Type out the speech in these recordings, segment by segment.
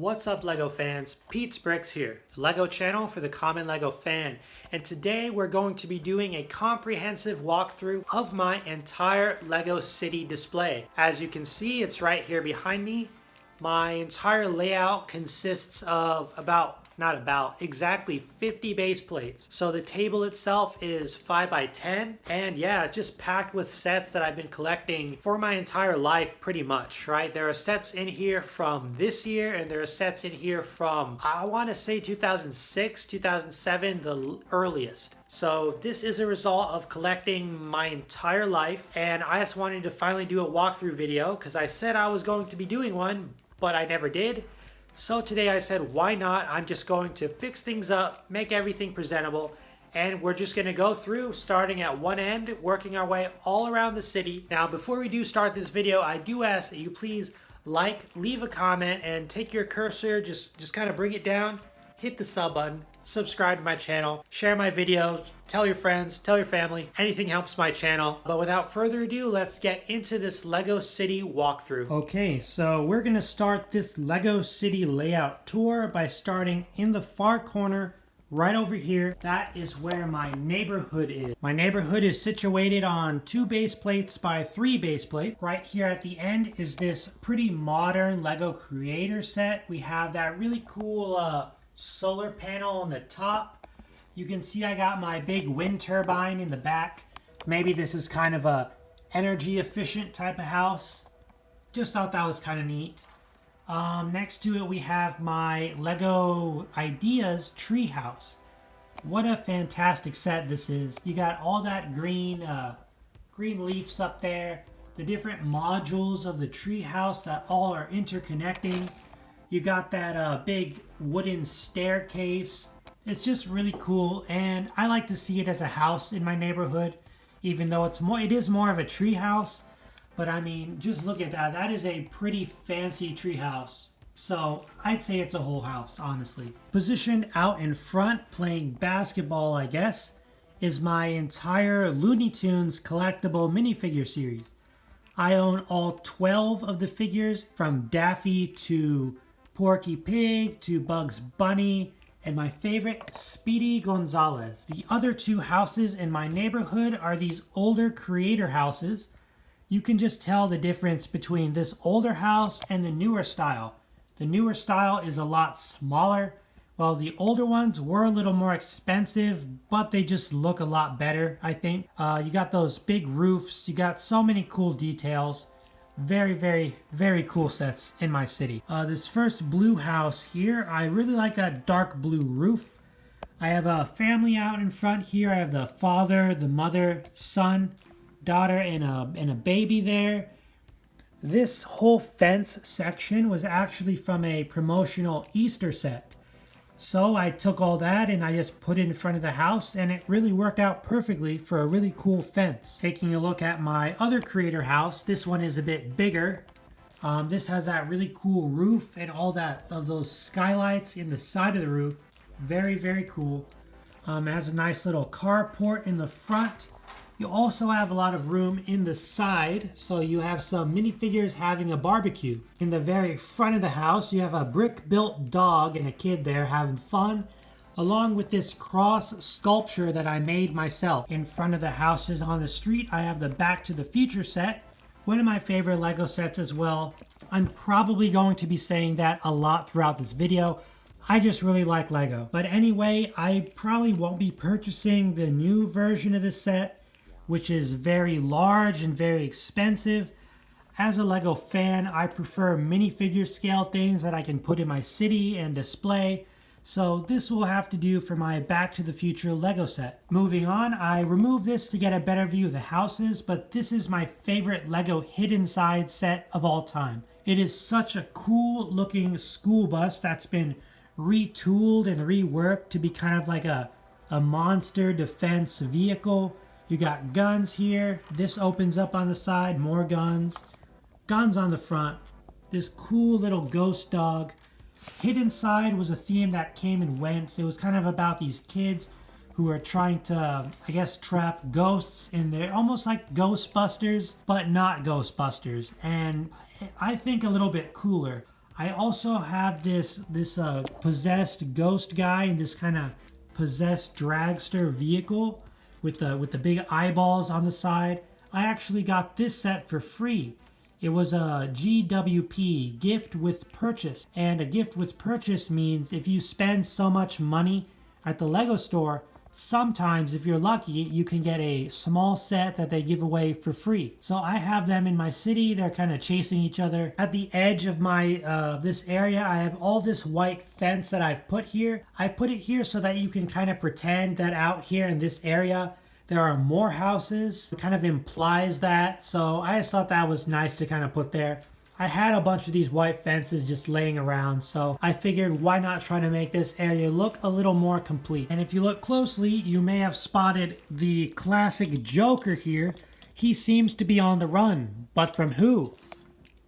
What's up, LEGO fans? Pete's Bricks here, the LEGO channel for the common LEGO fan. And today we're going to be doing a comprehensive walkthrough of my entire LEGO City display. As you can see, it's right here behind me. My entire layout consists of exactly 50 base plates. So the table itself is 5x10, and yeah, it's just packed with sets that I've been collecting for my entire life pretty much, right? There are sets in here from this year, and there are sets in here from, I want to say 2006, 2007, the earliest. So this is a result of collecting my entire life, and I just wanted to finally do a walkthrough video because I said I was going to be doing one, but I never did. So today I said, why not? I'm just going to fix things up, make everything presentable, and we're just going to go through starting at one end, working our way all around the city. Now, before we do start this video, I do ask that you please leave a comment, and take your cursor, just kind of bring it down, hit the sub button, subscribe to my channel, share my videos, tell your friends, tell your family. Anything helps my channel. But without further ado, let's get into this LEGO City walkthrough. Okay, so we're gonna start this LEGO City layout tour by starting in the far corner right over here. That is where my neighborhood is. My neighborhood is situated on 2 base plates by 3 base plates. Right here at the end is this pretty modern LEGO creator set. We have that really cool solar panel on the top. You can see I got my big wind turbine in the back. Maybe this is kind of a energy efficient type of house. Just thought that was kind of neat. Next to it we have my LEGO Ideas treehouse. What a fantastic set this is. You got all that green leaves up there. The different modules of the treehouse that all are interconnecting. You got that big wooden staircase. It's just really cool, and I like to see it as a house in my neighborhood, even though it is more of a tree house. But I mean, just look at that. That is a pretty fancy tree house. So I'd say it's a whole house, honestly. Positioned out in front, playing basketball, I guess, is my entire Looney Tunes collectible minifigure series. I own all 12 of the figures, from Daffy to Porky Pig to Bugs Bunny, and my favorite, Speedy Gonzales. The other 2 houses in my neighborhood are these older creator houses. You can just tell the difference between this older house and the newer style. The newer style is a lot smaller, while the older ones were a little more expensive, but they just look a lot better, I think. You got those big roofs, you got so many cool details. Very, very, very cool sets in my city. This first blue house here, I really like that dark blue roof. I have a family out in front here. I have the father, the mother, son, daughter, and a baby there. This whole fence section was actually from a promotional Easter set. So I took all that and I just put it in front of the house, and it really worked out perfectly for a really cool fence. Taking a look at my other creator house, this one is a bit bigger. This has that really cool roof and all of those skylights in the side of the roof. Very, very cool. It has a nice little carport in the front. You also have a lot of room in the side, so you have some minifigures having a barbecue. In the very front of the house, you have a brick-built dog and a kid there having fun, along with this cross sculpture that I made myself. In front of the houses on the street, I have the Back to the Future set, one of my favorite LEGO sets as well. I'm probably going to be saying that a lot throughout this video. I just really like LEGO. But anyway, I probably won't be purchasing the new version of this set, which is very large and very expensive. As a LEGO fan, I prefer minifigure scale things that I can put in my city and display. So this will have to do for my Back to the Future LEGO set. Moving on, I removed this to get a better view of the houses, but this is my favorite LEGO Hidden Side set of all time. It is such a cool looking school bus that's been retooled and reworked to be kind of like a monster defense vehicle. You got guns here. This opens up on the side, more guns. Guns on the front. This cool little ghost dog. Hidden Side was a theme that came and went. It was kind of about these kids who are trying to, I guess, trap ghosts in there. Almost like Ghostbusters, but not Ghostbusters. And I think a little bit cooler. I also have this possessed ghost guy in this kind of possessed dragster vehicle with the big eyeballs on the side. I actually got this set for free. It was a GWP, gift with purchase. And a gift with purchase means if you spend so much money at the Lego store, sometimes if you're lucky, you can get a small set that they give away for free. So I have them in my city. They're kind of chasing each other. At the edge of my this area, I have all this white fence that I've put here. I put it here so that you can kind of pretend that out here in this area there are more houses. It kind of implies that. So I just thought that was nice to kind of put there. I had a bunch of these white fences just laying around, so I figured why not try to make this area look a little more complete. And if you look closely, you may have spotted the classic Joker here. He seems to be on the run, but from who?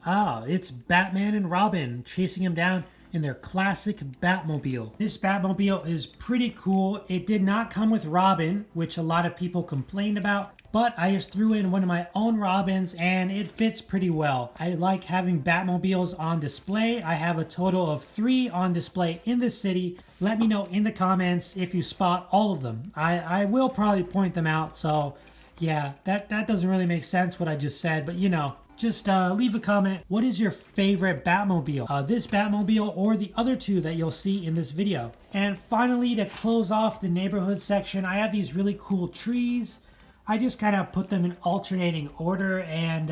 Ah, it's Batman and Robin chasing him down in their classic Batmobile. This Batmobile is pretty cool. It did not come with Robin, which a lot of people complained about, but I just threw in one of my own Robins and it fits pretty well. I like having Batmobiles on display. I have a total of 3 on display in the city. Let me know in the comments if you spot all of them. I will probably point them out, so yeah, that doesn't really make sense what I just said, but you know, just leave a comment. What is your favorite Batmobile? This Batmobile or the other 2 that you'll see in this video. And finally, to close off the neighborhood section, I have these really cool trees. I just kind of put them in alternating order and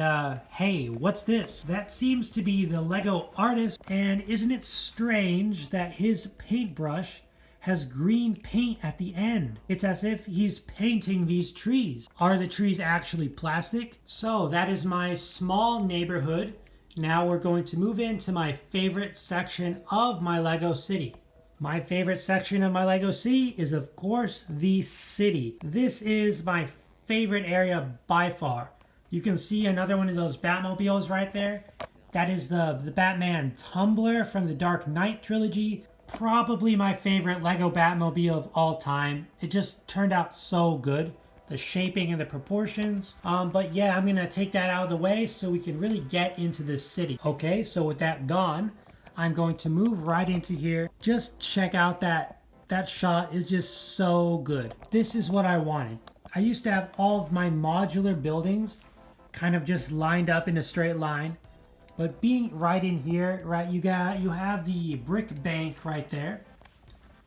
hey, what's this? That seems to be the Lego artist, and isn't it strange that his paintbrush has green paint at the end? It's as if he's painting these trees. Are the trees actually plastic? So that is my small neighborhood. Now we're going to move into my favorite section of my Lego city. My favorite section of my Lego city is of course the city. This is my favorite area by far. You can see another one of those Batmobiles right there. That is the Batman Tumbler from the Dark Knight trilogy. Probably my favorite Lego Batmobile of all time. It just turned out so good. The shaping and the proportions. But yeah, I'm gonna take that out of the way so we can really get into this city. Okay, so with that gone, I'm going to move right into here. Just check out that shot is just so good. This is what I wanted. I used to have all of my modular buildings kind of just lined up in a straight line. But being right in here, right, you have the brick bank right there.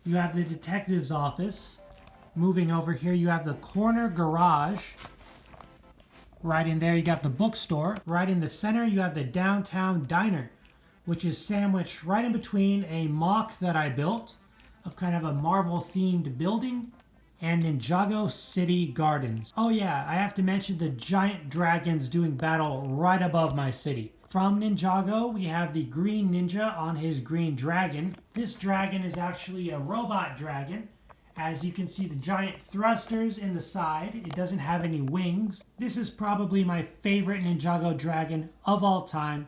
You have the detective's office. Moving over here, you have the corner garage. Right in there, you got the bookstore. Right in the center, you have the downtown diner, which is sandwiched right in between a mock that I built of kind of a Marvel-themed building and Ninjago City Gardens. Oh yeah, I have to mention the giant dragons doing battle right above my city. From Ninjago, we have the green ninja on his green dragon. This dragon is actually a robot dragon. As you can see, the giant thrusters in the side. It doesn't have any wings. This is probably my favorite Ninjago dragon of all time.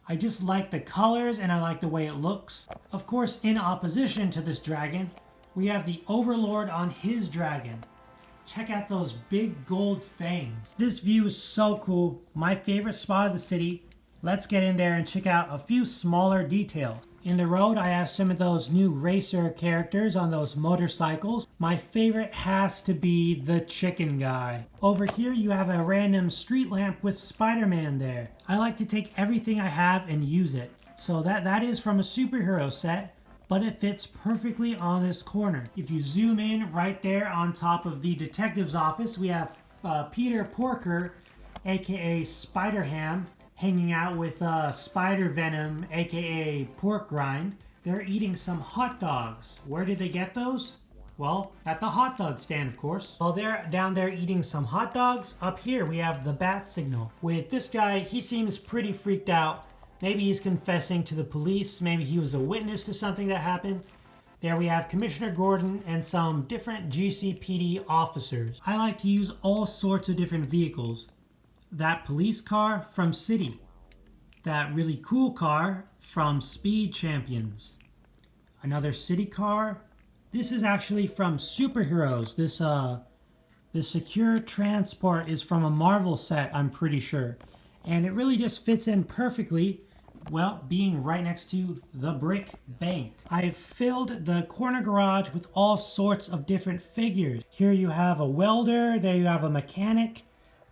I just like the colors and I like the way it looks. Of course, in opposition to this dragon, we have the Overlord on his dragon. Check out those big gold fangs. This view is so cool. My favorite spot of the city. Let's get in there and check out a few smaller details. In the road, I have some of those new racer characters on those motorcycles. My favorite has to be the chicken guy. Over here, you have a random street lamp with Spider-Man there. I like to take everything I have and use it. So that is from a superhero set, but it fits perfectly on this corner. If you zoom in right there on top of the detective's office, we have Peter Porker, aka Spider-Ham, hanging out with Spider Venom, aka Pork Rind. They're eating some hot dogs. Where did they get those? Well, at the hot dog stand, of course. While they're down there eating some hot dogs, up here we have the bat signal. With this guy, he seems pretty freaked out. Maybe he's confessing to the police. Maybe he was a witness to something that happened. There we have Commissioner Gordon and some different GCPD officers. I like to use all sorts of different vehicles. That police car from City. That really cool car from Speed Champions. Another city car. This is actually from Superheroes. This secure transport is from a Marvel set, I'm pretty sure. And it really just fits in perfectly well, being right next to the brick bank. I've filled the corner garage with all sorts of different figures. Here you have a welder, there you have a mechanic.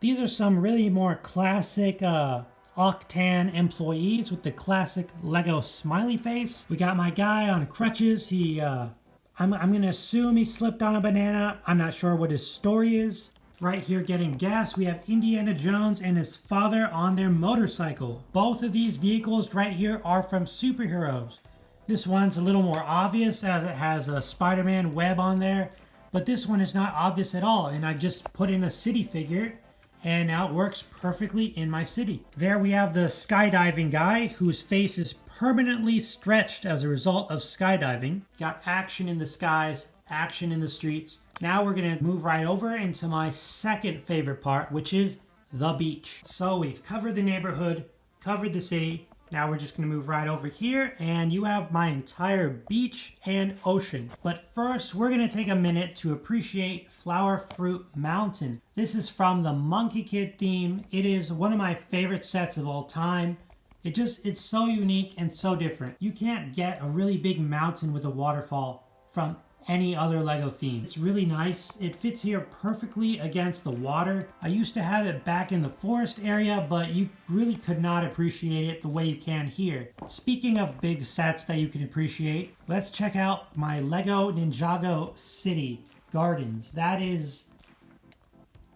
These are some really more classic Octan employees with the classic Lego smiley face. We got my guy on crutches. I'm gonna assume he slipped on a banana. I'm not sure what his story is. Right here getting gas, we have Indiana Jones and his father on their motorcycle. Both of these vehicles right here are from superheroes. This one's a little more obvious as it has a Spider-Man web on there, but this one is not obvious at all, and I just put in a city figure and now it works perfectly in my city. There we have the skydiving guy whose face is permanently stretched as a result of skydiving. Got action in the skies, action in the streets. Now we're gonna move right over into my second favorite part, which is the beach. So we've covered the neighborhood, covered the city. Now we're just gonna move right over here and you have my entire beach and ocean. But first, we're gonna take a minute to appreciate Flower Fruit Mountain. This is from the Monkey Kid theme. It is one of my favorite sets of all time. It's so unique and so different. You can't get a really big mountain with a waterfall from any other Lego theme. It's really nice. It fits here perfectly against the water. I used to have it back in the forest area, but you really could not appreciate it the way you can here. Speaking of big sets that you can appreciate, let's check out my Lego Ninjago City Gardens. That is,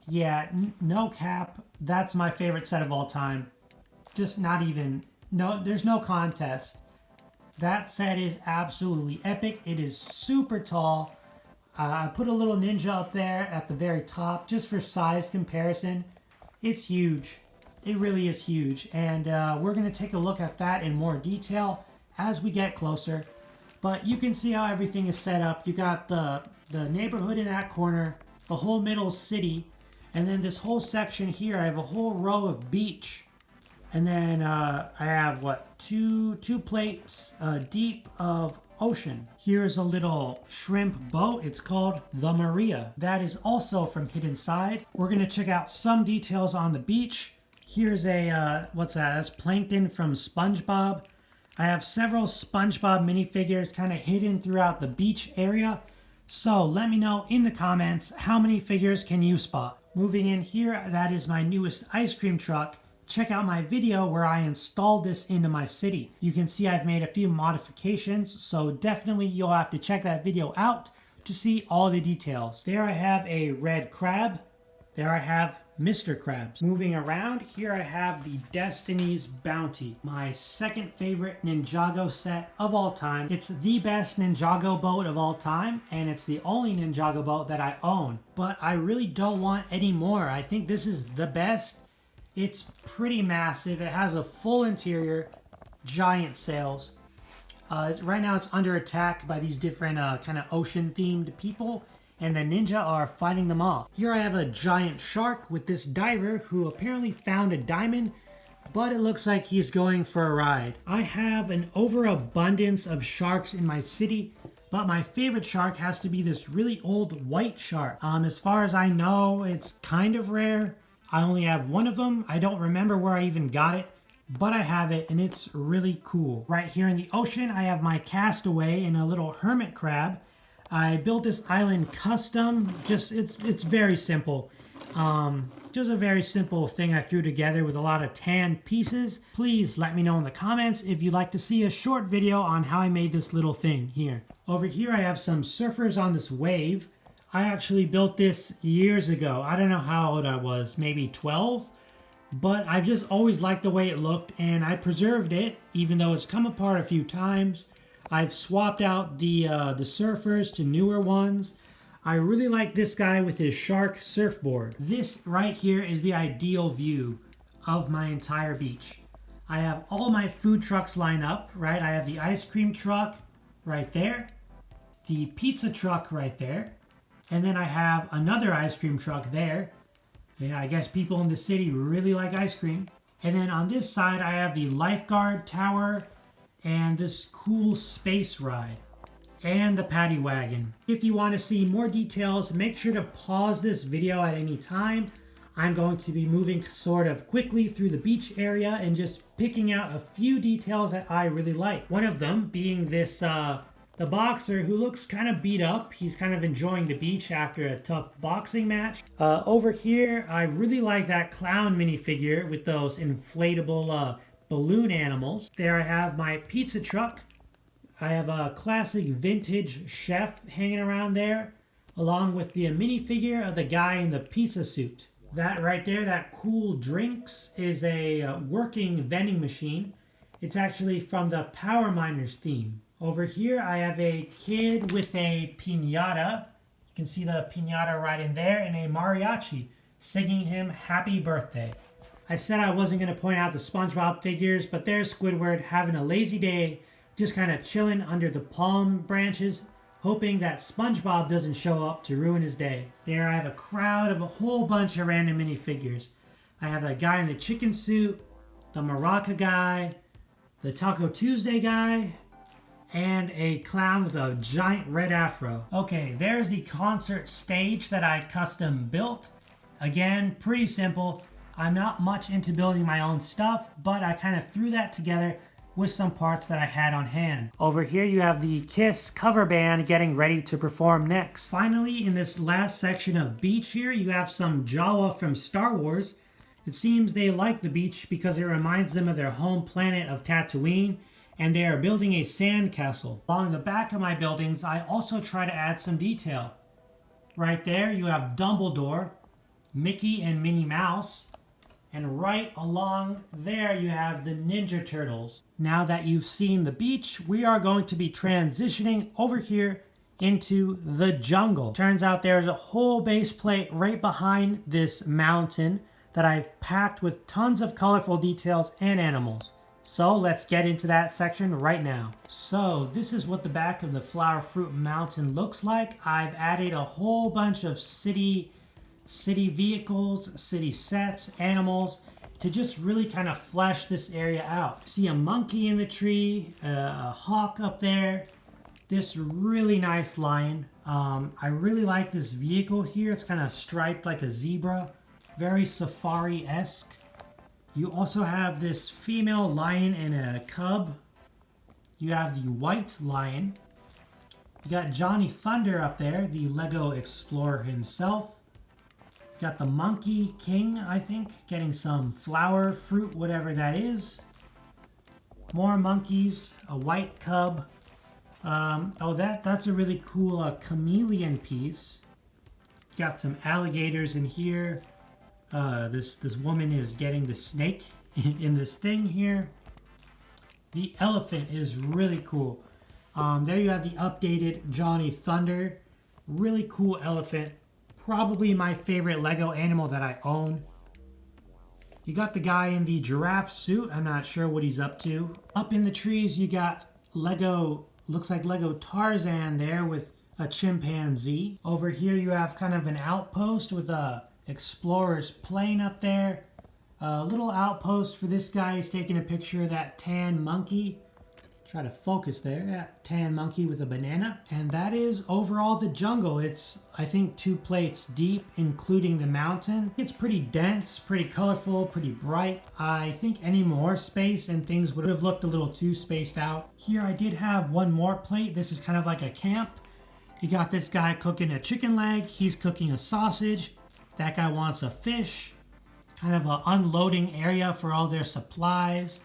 yeah, no cap. That's my favorite set of all time. Just not even, no, there's no contest. That set is absolutely epic. It is super tall. I put a little ninja up there at the very top just for size comparison. It's huge. It really is huge. And we're going to take a look at that in more detail as we get closer. But you can see how everything is set up. You got the neighborhood in that corner, the whole middle city, and then this whole section here, I have a whole row of beach. And then I have, what, two plates deep of ocean. Here's a little shrimp boat. It's called the Maria. That is also from Hidden Side. We're going to check out some details on the beach. Here's a, what's that? That's Plankton from SpongeBob. I have several SpongeBob minifigures kind of hidden throughout the beach area. So let me know in the comments how many figures can you spot. Moving in here, that is my newest ice cream truck. Check out my video where I installed this into my city. You can see I've made a few modifications, so definitely you'll have to check that video out to see all the details. There I have a red crab. There I have Mr. Krabs. Moving around, here I have the Destiny's Bounty, my second favorite Ninjago set of all time. It's the best Ninjago boat of all time, and it's the only Ninjago boat that I own. But I really don't want any more. I think this is the best. It's pretty massive. It has a full interior, giant sails. Right now it's under attack by these different kind of ocean-themed people, and the ninja are fighting them off. Here I have a giant shark with this diver who apparently found a diamond, but it looks like he's going for a ride. I have an overabundance of sharks in my city, but my favorite shark has to be this really old white shark. As far as I know, it's kind of rare. I only have one of them. I don't remember where I even got it, but I have it and it's really cool. Right here in the ocean, I have my castaway and a little hermit crab. I built this island custom. It's very simple. Just a very simple thing I threw together with a lot of tan pieces. Please let me know in the comments if you'd like to see a short video on how I made this little thing here. Over here, I have some surfers on this wave. I actually built this years ago. I don't know how old I was, maybe 12. But I've just always liked the way it looked, and I preserved it, even though it's come apart a few times. I've swapped out the surfers to newer ones. I really like this guy with his shark surfboard. This right here is the ideal view of my entire beach. I have all my food trucks lined up, right? I have the ice cream truck right there, the pizza truck right there, and then I have another ice cream truck there. Yeah, I guess people in the city really like ice cream. And then on this side, I have the lifeguard tower and this cool space ride and the paddy wagon. If you want to see more details, make sure to pause this video at any time. I'm going to be moving sort of quickly through the beach area and just picking out a few details that I really like. One of them being this, the boxer who looks kind of beat up. He's kind of enjoying the beach after a tough boxing match. Over here, I really like that clown minifigure with those inflatable balloon animals. There I have my pizza truck. I have a classic vintage chef hanging around there, along with the minifigure of the guy in the pizza suit. That right there, that cool drinks, is a working vending machine. It's actually from the Power Miners theme. Over here, I have a kid with a piñata. You can see the piñata right in there, and a mariachi singing him happy birthday. I said I wasn't going to point out the SpongeBob figures, but there's Squidward having a lazy day, just kind of chilling under the palm branches, hoping that SpongeBob doesn't show up to ruin his day. There I have a crowd of a whole bunch of random minifigures. I have a guy in the chicken suit, the Maraca guy, the Taco Tuesday guy, and a clown with a giant red afro. Okay, there's the concert stage that I custom built. Again, pretty simple. I'm not much into building my own stuff, but I kind of threw that together with some parts that I had on hand. Over here you have the Kiss cover band getting ready to perform next. Finally, in this last section of beach here, you have some Jawa from Star Wars. It seems they like the beach because it reminds them of their home planet of Tatooine, and they are building a sand castle. Along the back of my buildings, I also try to add some detail. Right there you have Dumbledore, Mickey and Minnie Mouse, and right along there you have the Ninja Turtles. Now that you've seen the beach, we are going to be transitioning over here into the jungle. Turns out there's a whole base plate right behind this mountain that I've packed with tons of colorful details and animals. So let's get into that section right now. So this is what the back of the Flower Fruit Mountain looks like. I've added a whole bunch of city vehicles, city sets, animals, to just really kind of flesh this area out. See a monkey in the tree, a hawk up there, this really nice lion. I really like this vehicle here. It's kind of striped like a zebra, very safari-esque. You also have this female lion and a cub. You have the white lion. You got Johnny Thunder up there, the Lego explorer himself. Got the Monkey King, I think, getting some flower fruit, whatever that is. More monkeys, a white cub. That's a really cool chameleon piece. Got some alligators in here. This woman is getting the snake in this thing here. The elephant is really cool. There you have the updated Johnny Thunder. Really cool elephant. Probably my favorite Lego animal that I own. You got the guy in the giraffe suit. I'm not sure what he's up to. Up in the trees, you got Lego, looks like Lego Tarzan there with a chimpanzee. Over here, you have kind of an outpost with a explorer's plane up there. A little outpost for this guy. He's taking a picture of that tan monkey. Try to focus there. That tan monkey with a banana. And that is overall the jungle. It's, I think, 2 plates deep, including the mountain. It's pretty dense, pretty colorful, pretty bright. I think any more space and things would have looked a little too spaced out. Here I did have one more plate. This is kind of like a camp. You got this guy cooking a chicken leg. He's cooking a sausage. That guy wants a fish. Kind of an unloading area for all their supplies.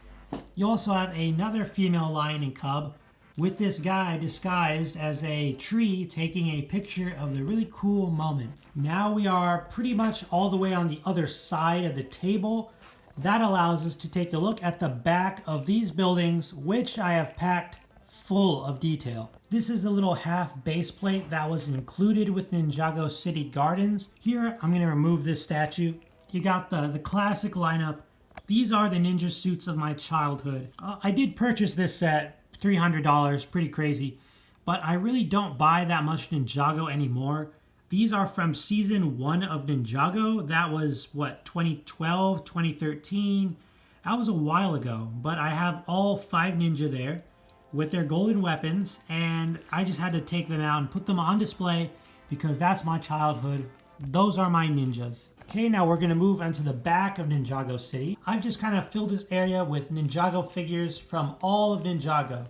You also have another female lion and cub with this guy disguised as a tree taking a picture of the really cool moment. Now we are pretty much all the way on the other side of the table. That allows us to take a look at the back of these buildings, which I have packed full of detail. This is the little half base plate that was included with Ninjago City Gardens. Here, I'm going to remove this statue. You got the classic lineup. These are the ninja suits of my childhood. I did purchase this set, $300, pretty crazy. But I really don't buy that much Ninjago anymore. These are from season 1 of Ninjago. That was, what, 2012, 2013? That was a while ago. But I have all 5 ninja there with their golden weapons. And I just had to take them out and put them on display because that's my childhood. Those are my ninjas. Okay, now we're gonna move onto the back of Ninjago City. I've just kind of filled this area with Ninjago figures from all of Ninjago.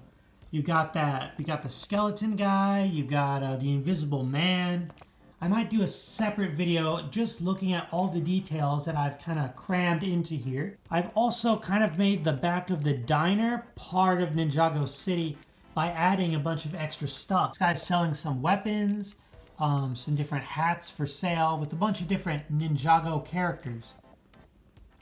We got the skeleton guy, you got the invisible man. I might do a separate video just looking at all the details that I've kind of crammed into here. I've also kind of made the back of the diner part of Ninjago City by adding a bunch of extra stuff. This guy's selling some weapons, some different hats for sale with a bunch of different Ninjago characters.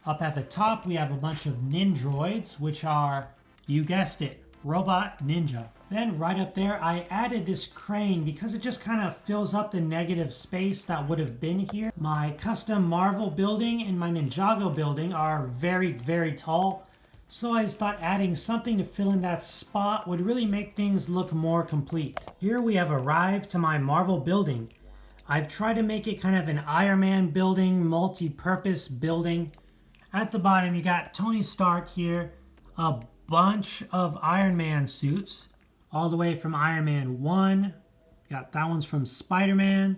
Up at the top, we have a bunch of Nindroids, which are, you guessed it, robot ninja. Then right up there, I added this crane because it just kind of fills up the negative space that would have been here. My custom Marvel building and my Ninjago building are very, very tall. So I just thought adding something to fill in that spot would really make things look more complete. Here we have arrived to my Marvel building. I've tried to make it kind of an Iron Man building, multi-purpose building. At the bottom, you got Tony Stark here, a bunch of Iron Man suits, all the way from Iron Man 1. Got that one's from Spider-Man.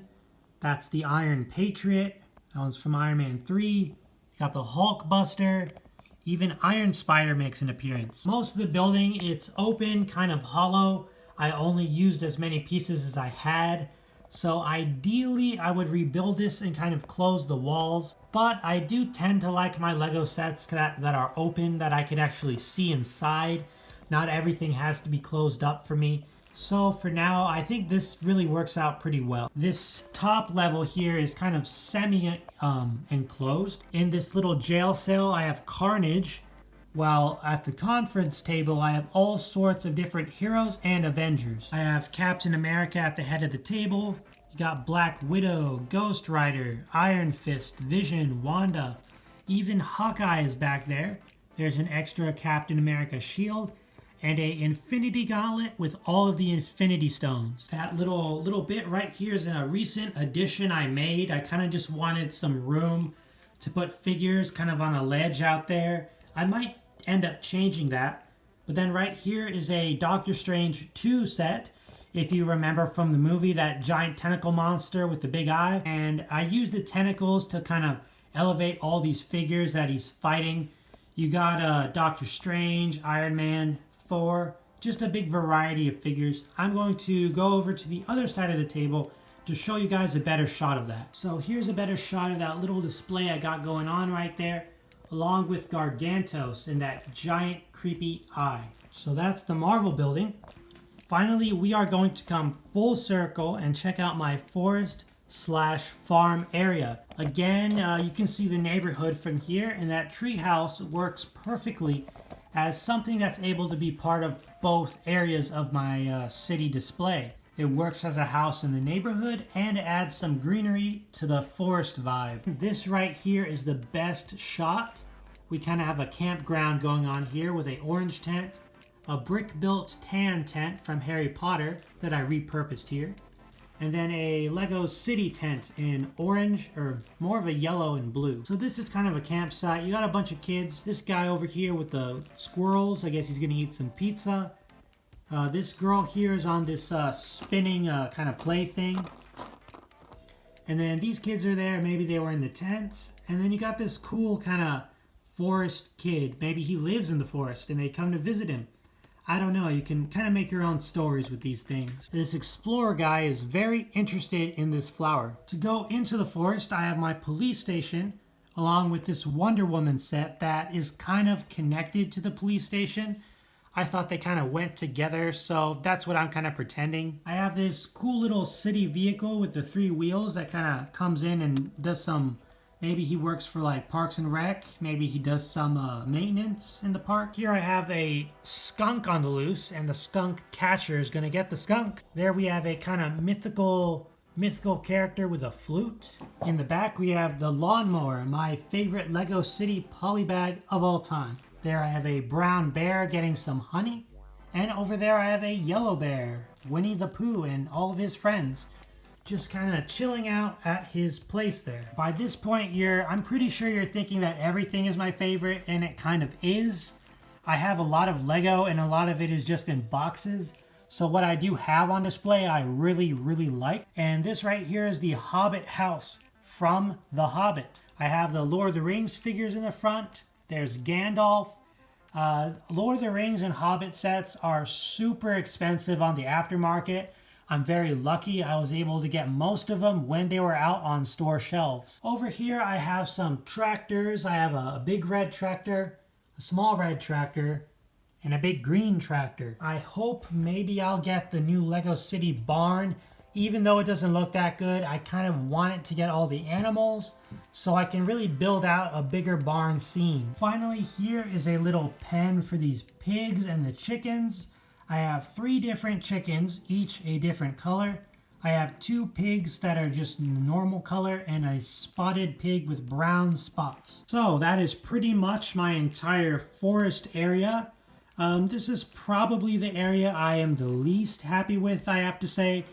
That's the Iron Patriot. That one's from Iron Man 3. Got the Hulk Buster. Even Iron Spider makes an appearance. Most of the building, it's open, kind of hollow. I only used as many pieces as I had. So ideally, I would rebuild this and kind of close the walls. But I do tend to like my Lego sets that are open, that I could actually see inside. Not everything has to be closed up for me. So for now, I think this really works out pretty well. This top level here is kind of semi-enclosed. In this little jail cell, I have Carnage, while at the conference table, I have all sorts of different heroes and Avengers. I have Captain America at the head of the table. You got Black Widow, Ghost Rider, Iron Fist, Vision, Wanda. Even Hawkeye is back there. There's an extra Captain America shield and a Infinity Gauntlet with all of the Infinity Stones. That little bit right here is in a recent addition I made. I kind of just wanted some room to put figures kind of on a ledge out there. I might end up changing that. But then right here is a Doctor Strange 2 set. If you remember from the movie, that giant tentacle monster with the big eye. And I used the tentacles to kind of elevate all these figures that he's fighting. You got Doctor Strange, Iron Man, Thor, just a big variety of figures. I'm going to go over to the other side of the table to show you guys a better shot of that. So here's a better shot of that little display I got going on right there, along with Gargantos and that giant creepy eye. So that's the Marvel building. Finally, we are going to come full circle and check out my forest/farm area. Again, you can see the neighborhood from here, and that treehouse works perfectly as something that's able to be part of both areas of my city display. It works as a house in the neighborhood and adds some greenery to the forest vibe. This right here is the best shot. We kind of have a campground going on here with an orange tent, a brick-built tan tent from Harry Potter that I repurposed here, and then a Lego City tent in orange, or more of a yellow and blue. So this is kind of a campsite. You got a bunch of kids. This guy over here with the squirrels, I guess he's gonna eat some pizza. This girl here is on this spinning kind of play thing. And then these kids are there, maybe they were in the tent. And then you got this cool kind of forest kid. Maybe he lives in the forest and they come to visit him. I don't know, you can kind of make your own stories with these things. This explorer guy is very interested in this flower. To go into the forest, I have my police station, along with this Wonder Woman set that is kind of connected to the police station. I thought they kind of went together, so that's what I'm kind of pretending. I have this cool little city vehicle with the 3 wheels that kind of comes in and does some, maybe he works for like Parks and Rec. Maybe he does some maintenance in the park. Here I have a skunk on the loose, and the skunk catcher is gonna get the skunk. There we have a kind of mythical character with a flute. In the back we have the lawnmower, my favorite Lego City polybag of all time. There I have a brown bear getting some honey. And over there I have a yellow bear, Winnie the Pooh and all of his friends, just kind of chilling out at his place there. By this point, I'm pretty sure you're thinking that everything is my favorite, and it kind of is. I have a lot of Lego, and a lot of it is just in boxes. So what I do have on display, I really, really like. And this right here is the Hobbit house from The Hobbit. I have the Lord of the Rings figures in the front. There's Gandalf. Lord of the Rings and Hobbit sets are super expensive on the aftermarket. I'm very lucky I was able to get most of them when they were out on store shelves. Over here I have some tractors. I have a big red tractor, a small red tractor, and a big green tractor. I hope maybe I'll get the new Lego City barn. Even though it doesn't look that good, I kind of want it to get all the animals so I can really build out a bigger barn scene. Finally, here is a little pen for these pigs and the chickens. I have 3 different chickens, each a different color. I have 2 pigs that are just normal color and a spotted pig with brown spots. So that is pretty much my entire forest area. This is probably the area I am the least happy with, I have to say.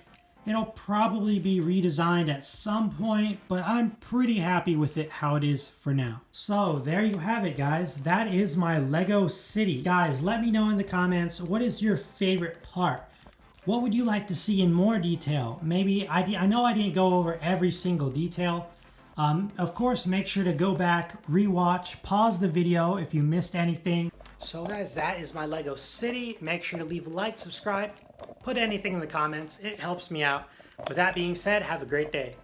It'll probably be redesigned at some point, but I'm pretty happy with it how it is for now. So there you have it, guys. That is my Lego City. Guys, let me know in the comments, what is your favorite part? What would you like to see in more detail? Maybe, I know I didn't go over every single detail. Of course, make sure to go back, rewatch, pause the video if you missed anything. So guys, that is my Lego City. Make sure to leave a like, subscribe, put anything in the comments. It helps me out. With that being said, have a great day.